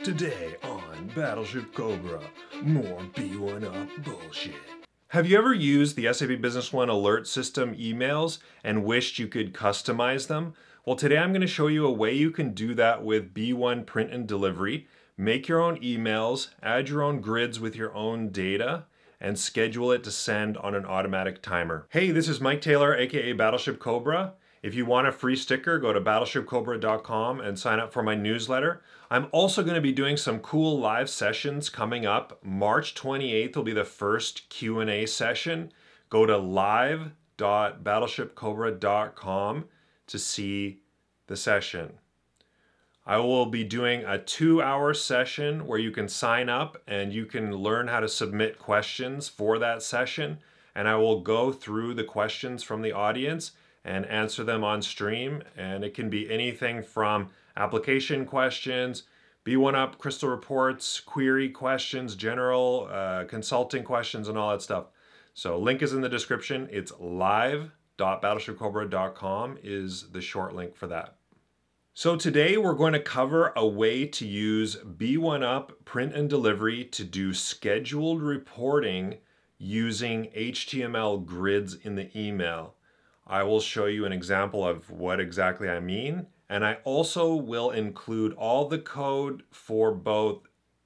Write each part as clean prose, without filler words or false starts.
Today on Battleship Cobra, more B1 Up bullshit. Have you ever used the SAP Business One alert system emails and wished you could customize them? Well, today I'm going to show you a way you can do that with B1 Print and Delivery. Make your own emails, add your own grids with your own data, and schedule it to send on an automatic timer. Hey, this is Mike Taylor, aka Battleship Cobra. If you want a free sticker, go to battleshipcobra.com and sign up for my newsletter. I'm also going to be doing some cool live sessions coming up. March 28th will be the first Q&A session. Go to live.battleshipcobra.com to see the session. I will be doing a 2-hour session where you can sign up and you can learn how to submit questions for that session. And I will go through the questions from the audience and answer them on stream. And it can be anything from application questions, B1 Up crystal reports, query questions, general consulting questions, and all that stuff. So link is in the description. It's live.battleshipcobra.com is the short link for that. So today we're going to cover a way to use B1 Up Print and Delivery to do scheduled reporting using HTML grids in the email. I will show you an example of what exactly I mean, and I also will include all the code for both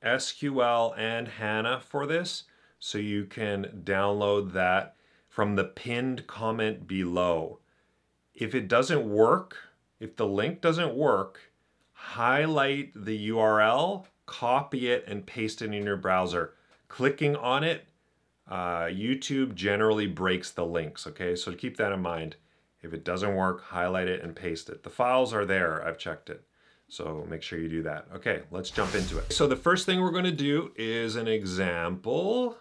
SQL and HANA for this, so you can download that from the pinned comment below. If it doesn't work, if the link doesn't work, highlight the URL, copy it, and paste it in your browser. Clicking on it, YouTube generally breaks the links, okay? So keep that in mind. If it doesn't work, highlight it and paste it. The files are there, I've checked it. So make sure you do that. Okay, let's jump into it. So the first thing we're gonna do is an example.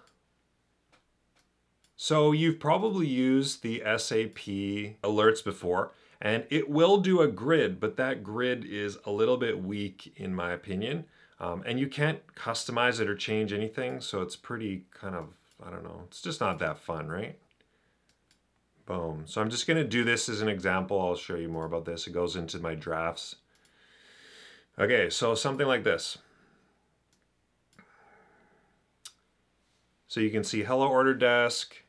So you've probably used the SAP alerts before, and it will do a grid, but that grid is a little bit weak in my opinion. And you can't customize it or change anything, so it's pretty kind of, I don't know, it's just not that fun, right? Boom. So I'm just going to do this as an example. I'll show you more about this. It goes into my drafts. Okay, so something like this. So you can see hello order desk.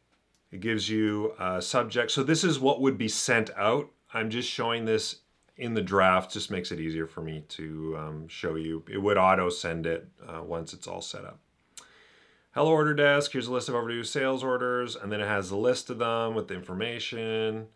It gives you a subject. So this is what would be sent out. I'm just showing this in the draft. Just makes it easier for me to show you. It would auto send it once it's all set up. Hello order desk, here's a list of overdue sales orders, and then it has a list of them with the information.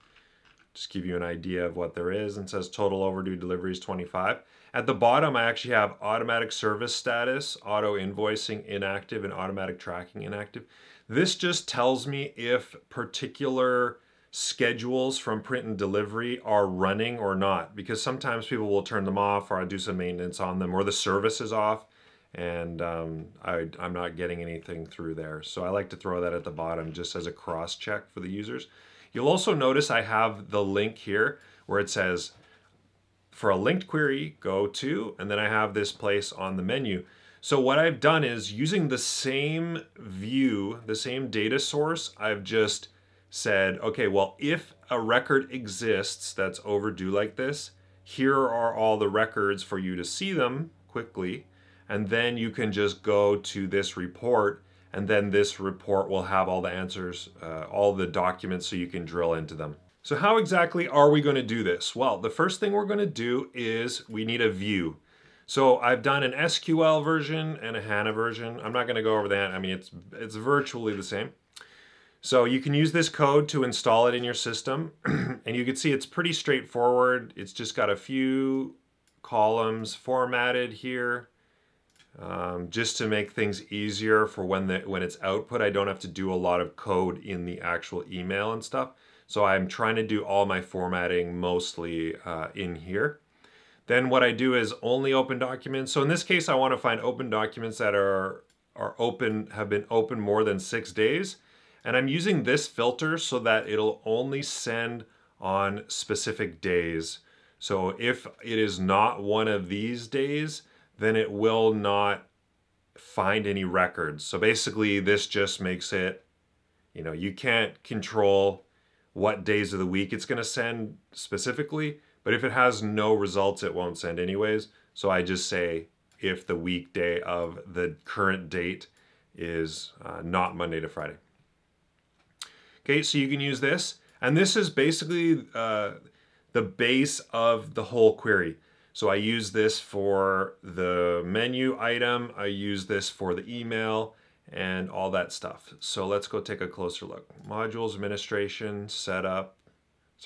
Just give you an idea of what there is, and says total overdue deliveries 25. At the bottom, I actually have automatic service status, auto invoicing inactive, and automatic tracking inactive. This just tells me if particular schedules from print and delivery are running or not, because sometimes people will turn them off, or I do some maintenance on them, or the service is off. And I'm not getting anything through there. So I like to throw that at the bottom just as a cross check for the users. You'll also notice I have the link here where it says for a linked query, go to, and then I have this place on the menu. So what I've done is using the same view, the same data source, I've just said, okay, well, if a record exists that's overdue like this, here are all the records for you to see them quickly. And then you can just go to this report, and then this report will have all the answers, all the documents, so you can drill into them. So how exactly are we going to do this? Well, the first thing we're going to do is we need a view. So I've done an SQL version and a HANA version. I'm not going to go over that. I mean, it's virtually the same. So you can use this code to install it in your system. And you can see it's pretty straightforward. It's just got a few columns formatted here. Just to make things easier for when it's output. I don't have to do a lot of code in the actual email and stuff. So I'm trying to do all my formatting mostly in here. Then what I do is only open documents. So in this case, I want to find open documents that are open, have been open more than 6 days. And I'm using this filter so that it'll only send on specific days. So if it is not one of these days, then it will not find any records. So basically this just makes it, you can't control what days of the week it's gonna send specifically, but if it has no results, it won't send anyways. So I just say if the weekday of the current date is not Monday to Friday. Okay, so you can use this. And this is basically the base of the whole query. So I use this for the menu item, I use this for the email, and all that stuff. So let's go take a closer look. Modules, administration, setup,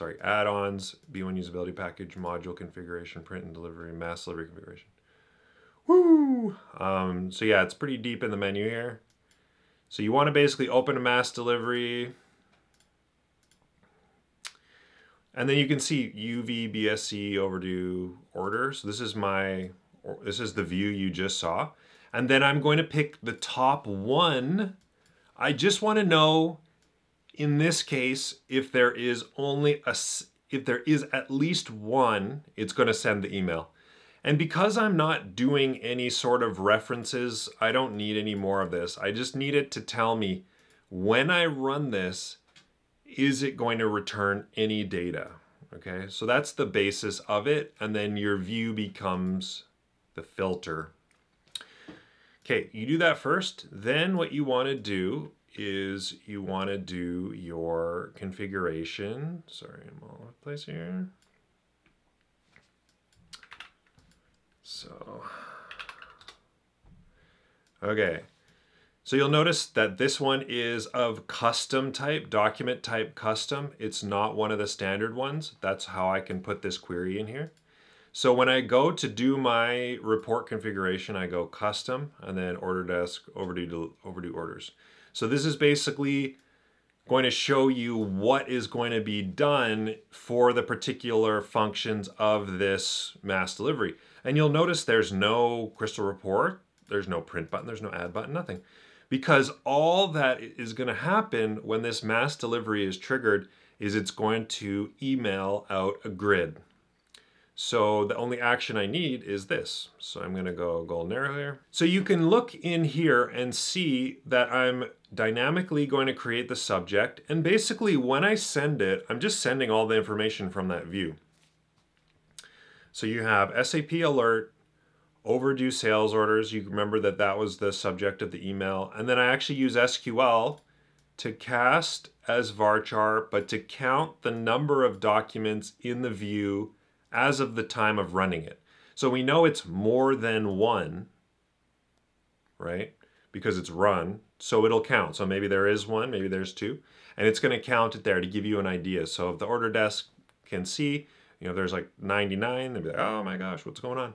add-ons, B1 usability package, module configuration, print and delivery, mass delivery configuration. Woo! So yeah, it's pretty deep in the menu here. So you want to basically open a mass delivery, and then you can see UV, BSC, overdue, order. So this is the view you just saw. And then I'm going to pick the top one. I just want to know, in this case, if there is at least one, it's going to send the email. And because I'm not doing any sort of references, I don't need any more of this. I just need it to tell me, when I run this, is it going to return any data? Okay, so that's the basis of it, and then your view becomes the filter. Okay, you do that first. Then what you want to do is you want to do your configuration. Sorry, I'm all over the place here. So, okay. So you'll notice that this one is of custom type, document type custom. It's not one of the standard ones. That's how I can put this query in here. So when I go to do my report configuration, I go custom and then order desk, overdue orders. So this is basically going to show you what is going to be done for the particular functions of this mass delivery. And you'll notice there's no crystal report, there's no print button, there's no add button, nothing. Because all that is going to happen when this mass delivery is triggered is it's going to email out a grid. So the only action I need is this. So I'm going to go golden arrow here. So you can look in here and see that I'm dynamically going to create the subject. And basically when I send it, I'm just sending all the information from that view. So you have SAP alert, overdue sales orders. You remember that that was the subject of the email. And then I actually use SQL to cast as varchar, but to count the number of documents in the view as of the time of running it. So we know it's more than one, right? Because it's run, so it'll count. So maybe there is one, maybe there's two, and it's going to count it there to give you an idea. So if the order desk can see, you know, there's like 99, they'll be like, oh my gosh, what's going on?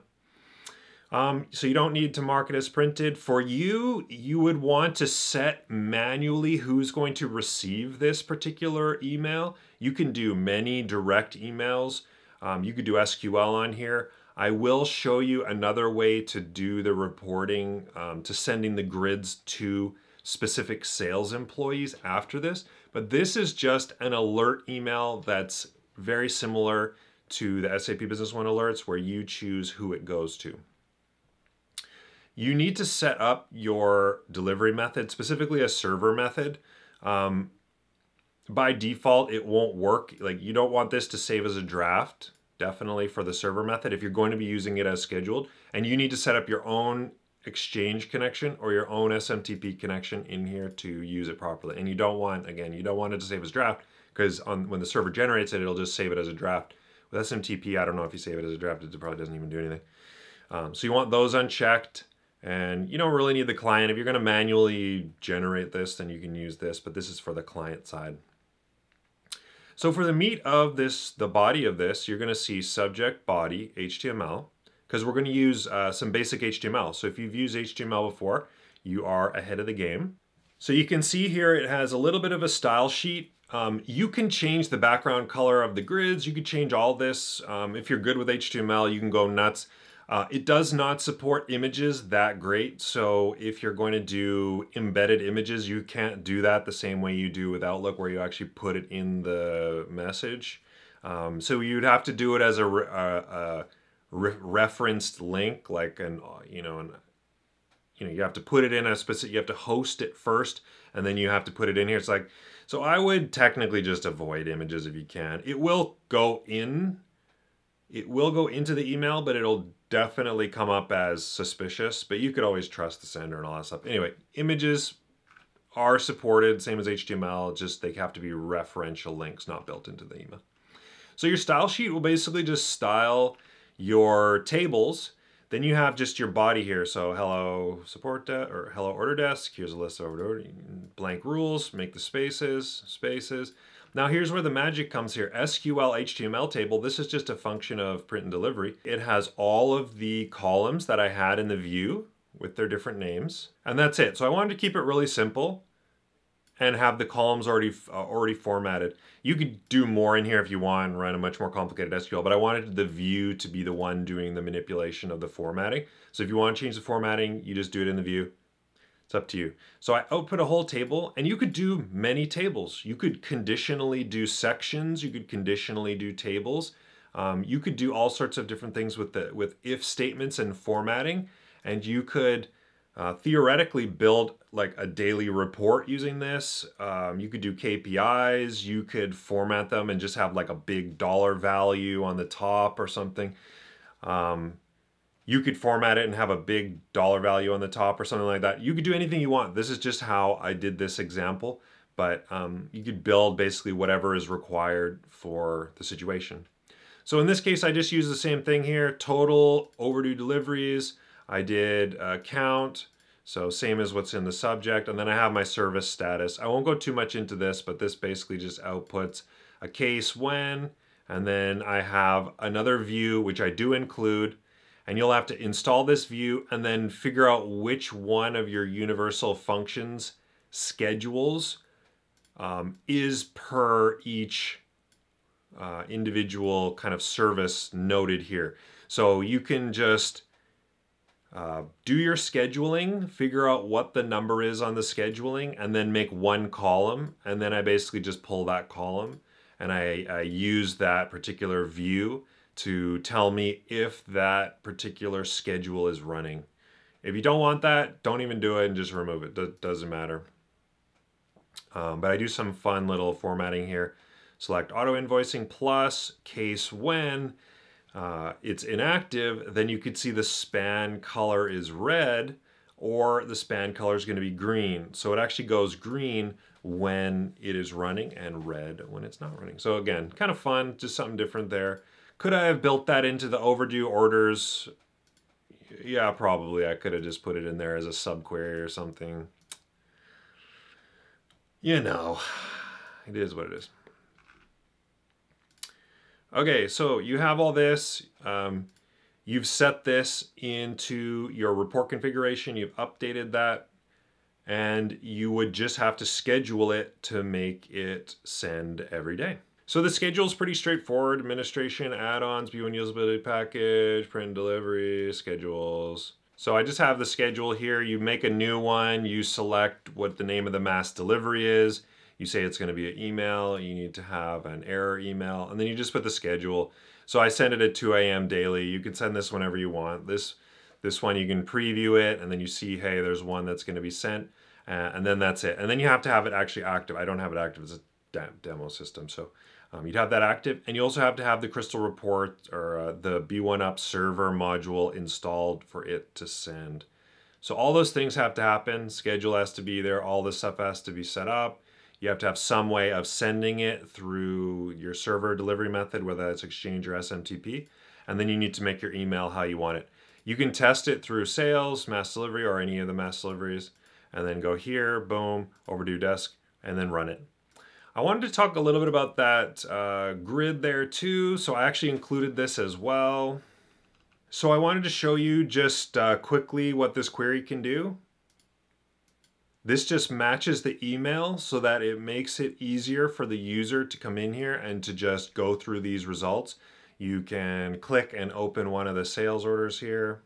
So you don't need to mark it as printed. For you, you would want to set manually who's going to receive this particular email. You can do many direct emails. You could do SQL on here. I will show you another way to do the reporting, to sending the grids to specific sales employees after this. But this is just an alert email that's very similar to the SAP Business One alerts, where you choose who it goes to. You need to set up your delivery method, specifically a server method. By default, it won't work. Like, you don't want this to save as a draft, definitely for the server method, if you're going to be using it as scheduled. And you need to set up your own Exchange connection or your own SMTP connection in here to use it properly. And you don't want, again, you don't want it to save as draft, because when the server generates it, it'll just save it as a draft. With SMTP, I don't know if you save it as a draft, it probably doesn't even do anything. So you want those unchecked. And you don't really need the client. If you're going to manually generate this, then you can use this, but this is for the client side. So for the meat of this, the body of this, you're going to see subject body HTML, because we're going to use some basic HTML. So if you've used HTML before, you are ahead of the game. So you can see here it has a little bit of a style sheet. You can change the background color of the grids. You could change all this. If you're good with HTML, you can go nuts. It does not support images that great, so if you're going to do embedded images, you can't do that the same way you do with Outlook, where you actually put it in the message. So you'd have to do it as a referenced link, like you have to put it in a specific. You have to host it first, and then you have to put it in here. It's like, so I would technically just avoid images if you can. It will go in It will go into the email, but it'll definitely come up as suspicious, but you could always trust the sender and all that stuff. Anyway, images are supported, same as HTML, just they have to be referential links, not built into the email. So your style sheet will basically just style your tables. Then you have just your body here. So hello support or hello order desk. Here's a list of order, blank rules, make the spaces. Now here's where the magic comes here. SQL HTML table, this is just a function of print and delivery. It has all of the columns that I had in the view with their different names, and that's it. So I wanted to keep it really simple and have the columns already formatted. You could do more in here if you want and run a much more complicated SQL, but I wanted the view to be the one doing the manipulation of the formatting. So if you want to change the formatting, you just do it in the view. It's up to you. So I output a whole table, and you could do many tables. You could conditionally do sections. You could conditionally do tables. You could do all sorts of different things with if statements and formatting, and you could theoretically build like a daily report using this. You could do KPIs. You could format them and just have like a big dollar value on the top or something. You could format it and have a big dollar value on the top or something like that. You could do anything you want. This is just how I did this example, but you could build basically whatever is required for the situation. So in this case, I just used the same thing here. Total overdue deliveries. I did count. So same as what's in the subject. And then I have my service status. I won't go too much into this, but this basically just outputs a case when, and then I have another view, which I do include. And you'll have to install this view and then figure out which one of your universal functions schedules is per each individual kind of service noted here. So you can just do your scheduling, figure out what the number is on the scheduling, and then make one column. And then I basically just pull that column and I use that particular view to tell me if that particular schedule is running. If you don't want that, don't even do it and just remove it. Doesn't matter. But I do some fun little formatting here. Select auto invoicing plus case when it's inactive, then you could see the span color is red or the span color is going to be green. So it actually goes green when it is running and red when it's not running. So again, kind of fun, just something different there. Could I have built that into the overdue orders? Yeah, probably. I could have just put it in there as a subquery or something. You know, it is what it is. Okay, so you have all this. You've set this into your report configuration. You've updated that. And you would just have to schedule it to make it send every day. So the schedule is pretty straightforward. Administration, add-ons, B1 usability package, print and delivery, schedules. So I just have the schedule here. You make a new one. You select what the name of the mass delivery is. You say it's going to be an email. You need to have an error email. And then you just put the schedule. So I send it at 2 a.m. daily. You can send this whenever you want. This one you can preview it. And then you see, hey, there's one that's going to be sent. And then that's it. And then you have to have it actually active. I don't have it active. It's a demo system. So you'd have that active, and you also have to have the Crystal Report or the B1UP server module installed for it to send. So all those things have to happen. Schedule has to be there. All this stuff has to be set up. You have to have some way of sending it through your server delivery method, whether that's Exchange or SMTP. And then you need to make your email how you want it. You can test it through sales, mass delivery, or any of the mass deliveries, and then go here, boom, overdue desk, and then run it. I wanted to talk a little bit about that grid there too. So I actually included this as well. So I wanted to show you just quickly what this query can do. This just matches the email so that it makes it easier for the user to come in here and to just go through these results. You can click and open one of the sales orders here.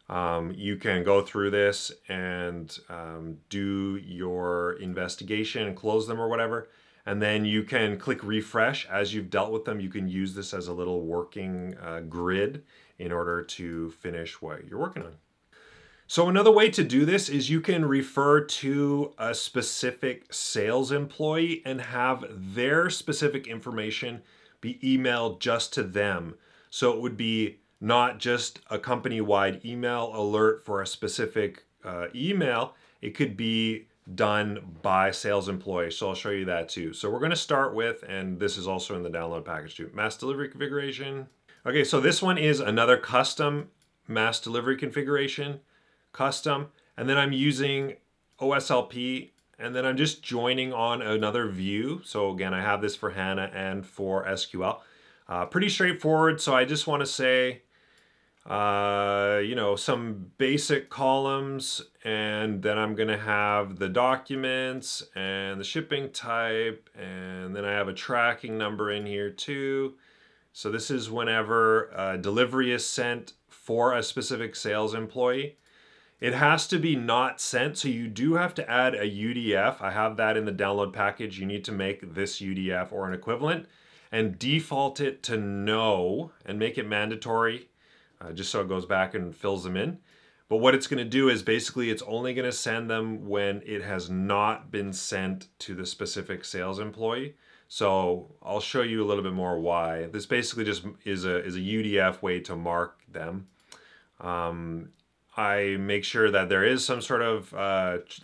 You can go through this and do your investigation and close them or whatever. And then you can click refresh as you've dealt with them. You can use this as a little working grid in order to finish what you're working on. So another way to do this is you can refer to a specific sales employee and have their specific information be emailed just to them. So it would be not just a company-wide email alert for a specific email. It could be done by sales employees. So I'll show you that too. So we're going to start with, and this is also in the download package too, mass delivery configuration. Okay, so this one is another custom mass delivery configuration, custom, and then I'm using OSLP, and then I'm just joining on another view. So again, I have this for HANA and for SQL. Pretty straightforward. So I just want to say, some basic columns, and then I'm going to have the documents and the shipping type, and then I have a tracking number in here too. So this is whenever delivery is sent for a specific sales employee. It has to be not sent, so you do have to add a UDF. I have that in the download package. You need to make this UDF or an equivalent and default it to no and make it mandatory, just so it goes back and fills them in. But what it's going to do is basically it's only going to send them when it has not been sent to the specific sales employee. So I'll show you a little bit more why. This basically just is a UDF way to mark them. I make sure that there is some sort of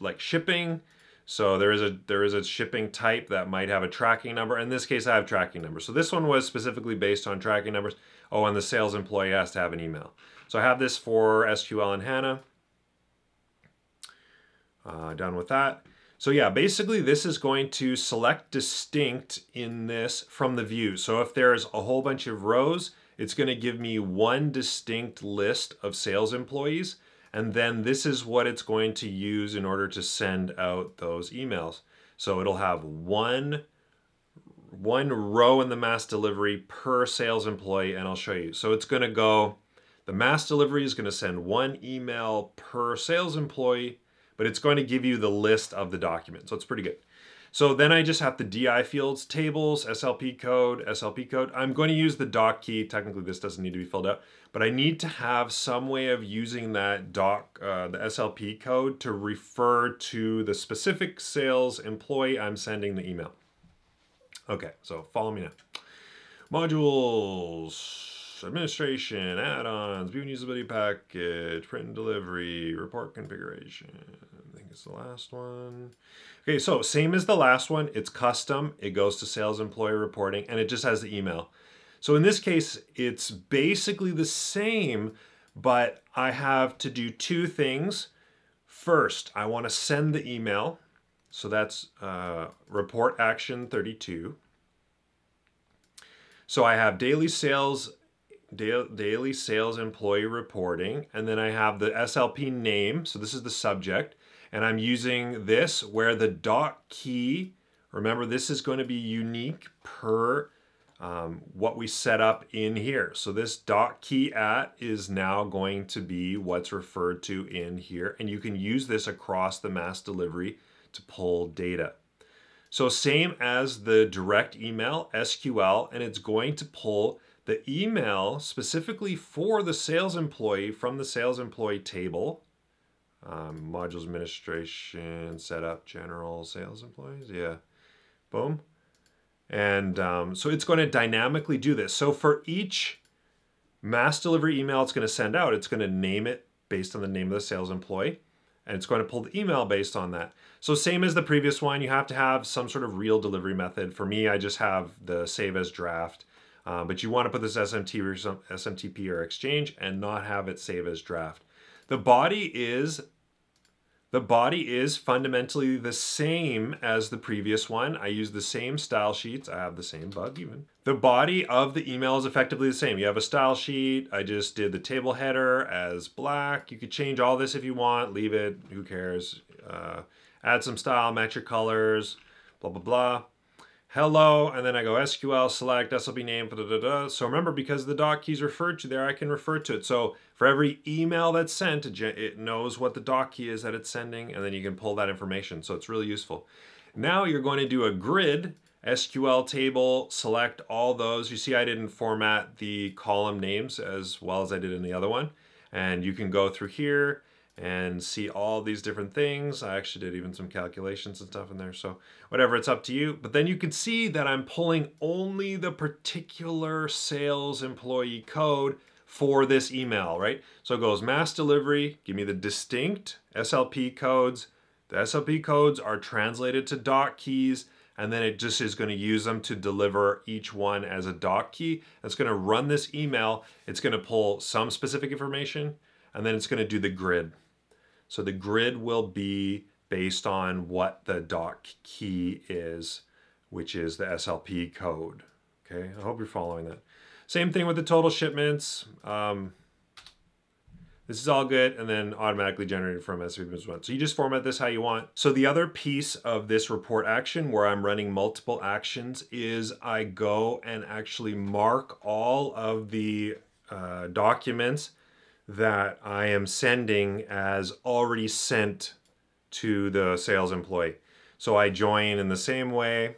like shipping. So there is a shipping type that might have a tracking number. In this case, I have tracking numbers. So this one was specifically based on tracking numbers. Oh, and the sales employee has to have an email. So I have this for SQL and HANA. Done with that. So yeah, basically this is going to select distinct in this from the view. So if there's a whole bunch of rows, it's going to give me one distinct list of sales employees. And then this is what it's going to use in order to send out those emails. So it'll have one row in the mass delivery per sales employee, and I'll show you. So it's going to go, the mass delivery is going to send one email per sales employee, but it's going to give you the list of the document. So it's pretty good. So then I just have the DI fields, tables, SLP code. I'm going to use the doc key. Technically this doesn't need to be filled out, but I need to have some way of using that the SLP code to refer to the specific sales employee I'm sending the email. Okay, so follow me now. Modules, administration, add-ons, view and usability package, print and delivery, report configuration. I think it's the last one. Okay, so same as the last one, it's custom. It goes to sales employee reporting, and it just has the email. So in this case, it's basically the same, but I have to do two things. First, I want to send the email. So that's report action 32. So I have daily sales employee reporting, and then I have the SLP name. So this is the subject, and I'm using this where the dot key, remember this is going to be unique per what we set up in here. So this dot key at is now going to be what's referred to in here, and you can use this across the mass delivery to pull data. So same as the direct email, SQL, and it's going to pull the email specifically for the sales employee from the sales employee table. Modules administration, setup, general sales employees, yeah, boom. And so it's going to dynamically do this. So for each mass delivery email it's going to send out, it's going to name it based on the name of the sales employee, and it's going to pull the email based on that. So same as the previous one, you have to have some sort of real delivery method. For me, I just have the save as draft, but you want to put this SMTP or exchange and not have it save as draft. The body is fundamentally the same as the previous one. I use the same style sheets. I have the same bug even. The body of the email is effectively the same. You have a style sheet. I just did the table header as black. You could change all this if you want. Leave it, who cares? Add some style, match your colors, blah, blah, blah. Hello, and then I go SQL, select, SLP name, da, da, da. So remember, because the doc key is referred to there, I can refer to it. So for every email that's sent, it knows what the doc key is that it's sending, and then you can pull that information. So it's really useful. Now you're going to do a grid, SQL table, select all those. You see I didn't format the column names as well as I did in the other one. And you can go through here and see all these different things. I actually did even some calculations and stuff in there, so whatever, it's up to you. But then you can see that I'm pulling only the particular sales employee code for this email, right? So it goes mass delivery, give me the distinct SLP codes. The SLP codes are translated to doc keys, and then it just is going to use them to deliver each one as a doc key. It's going to run this email. It's going to pull some specific information, and then it's going to do the grid. So the grid will be based on what the doc key is, which is the SLP code. Okay, I hope you're following that. Same thing with the total shipments. This is all good, and then automatically generated from SAP Business One. So you just format this how you want. So the other piece of this report action where I'm running multiple actions is I go and actually mark all of the documents that I am sending as already sent to the sales employee. So I join in the same way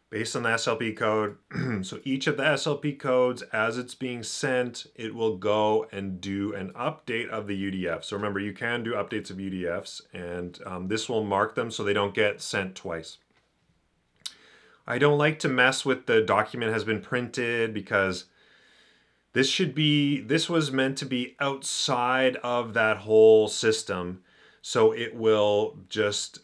based on the SLP code. So each of the SLP codes, as it's being sent, it will go and do an update of the UDF. So remember, you can do updates of UDFs, and this will mark them so they don't get sent twice. I don't like to mess with the document has been printed, because this was meant to be outside of that whole system. So it will just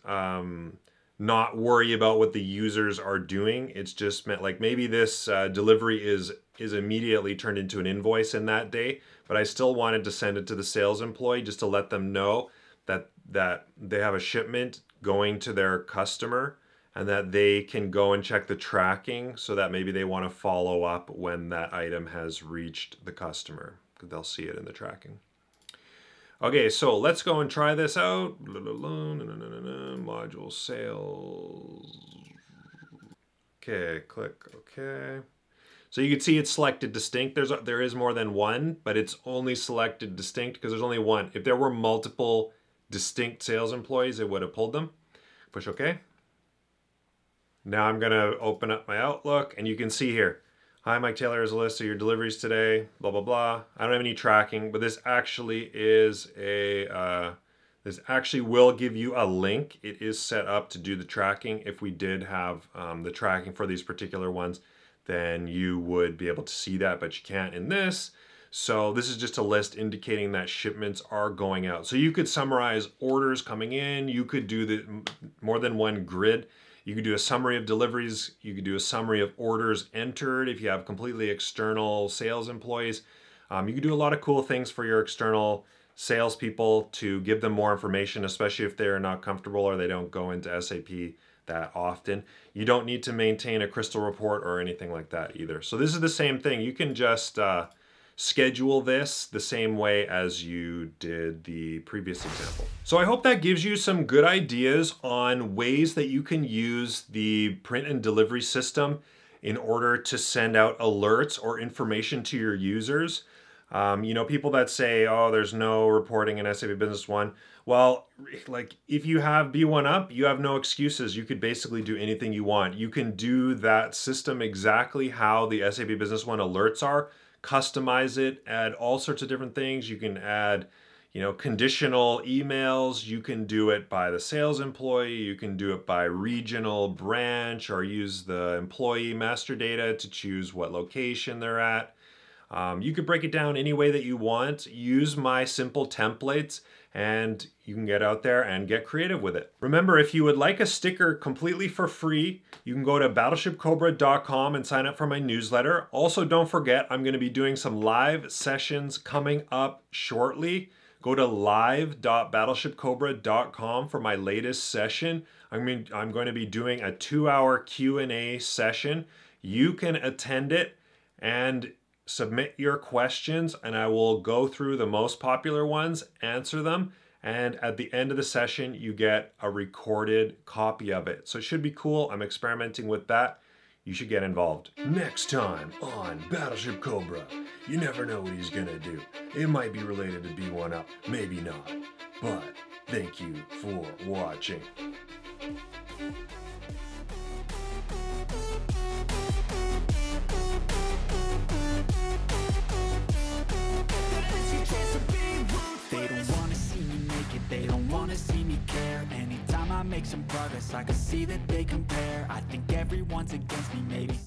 not worry about what the users are doing. It's just meant like maybe this delivery is immediately turned into an invoice in that day, but I still wanted to send it to the sales employee just to let them know that they have a shipment going to their customer, and that they can go and check the tracking so that maybe they want to follow up when that item has reached the customer, because they'll see it in the tracking. Okay, so let's go and try this out. Module sales. Okay, click OK. So you can see it's selected distinct. There is more than one, but it's only selected distinct because there's only one. If there were multiple distinct sales employees, it would have pulled them. Push OK. Now I'm gonna open up my Outlook, and you can see here, hi, Mike Taylor, is a list of your deliveries today, blah, blah, blah. I don't have any tracking, but this actually is this actually will give you a link. It is set up to do the tracking. If we did have the tracking for these particular ones, then you would be able to see that, but you can't in this. So this is just a list indicating that shipments are going out. So you could summarize orders coming in. You could do more than one grid. You could do a summary of deliveries. You could do a summary of orders entered if you have completely external sales employees. You could do a lot of cool things for your external salespeople to give them more information, especially if they're not comfortable or they don't go into SAP that often. You don't need to maintain a crystal report or anything like that either. So this is the same thing. You can just schedule this the same way as you did the previous example. So I hope that gives you some good ideas on ways that you can use the print and delivery system in order to send out alerts or information to your users. You know, people that say, oh, there's no reporting in SAP Business One. Well, like if you have B1 up, you have no excuses. You could basically do anything you want. You can do that system exactly how the SAP Business One alerts are. Customize it, add all sorts of different things. You can add, you know, conditional emails. You can do it by the sales employee. You can do it by regional branch, or use the employee master data to choose what location they're at. You could break it down any way that you want. Use my simple templates, and you can get out there and get creative with it. Remember, if you would like a sticker completely for free, you can go to battleshipcobra.com and sign up for my newsletter. Also, don't forget, I'm going to be doing some live sessions coming up shortly. Go to live.battleshipcobra.com for my latest session. I'm going to be doing a 2-hour Q&A session. You can attend it and submit your questions, and I will go through the most popular ones, answer them, and at the end of the session, you get a recorded copy of it. So it should be cool. I'm experimenting with that. You should get involved. Next time on Battleship Cobra, you never know what he's gonna do. It might be related to B1 Up, maybe not. But thank you for watching. Fade make some progress. I can see that they compare. I think everyone's against me, maybe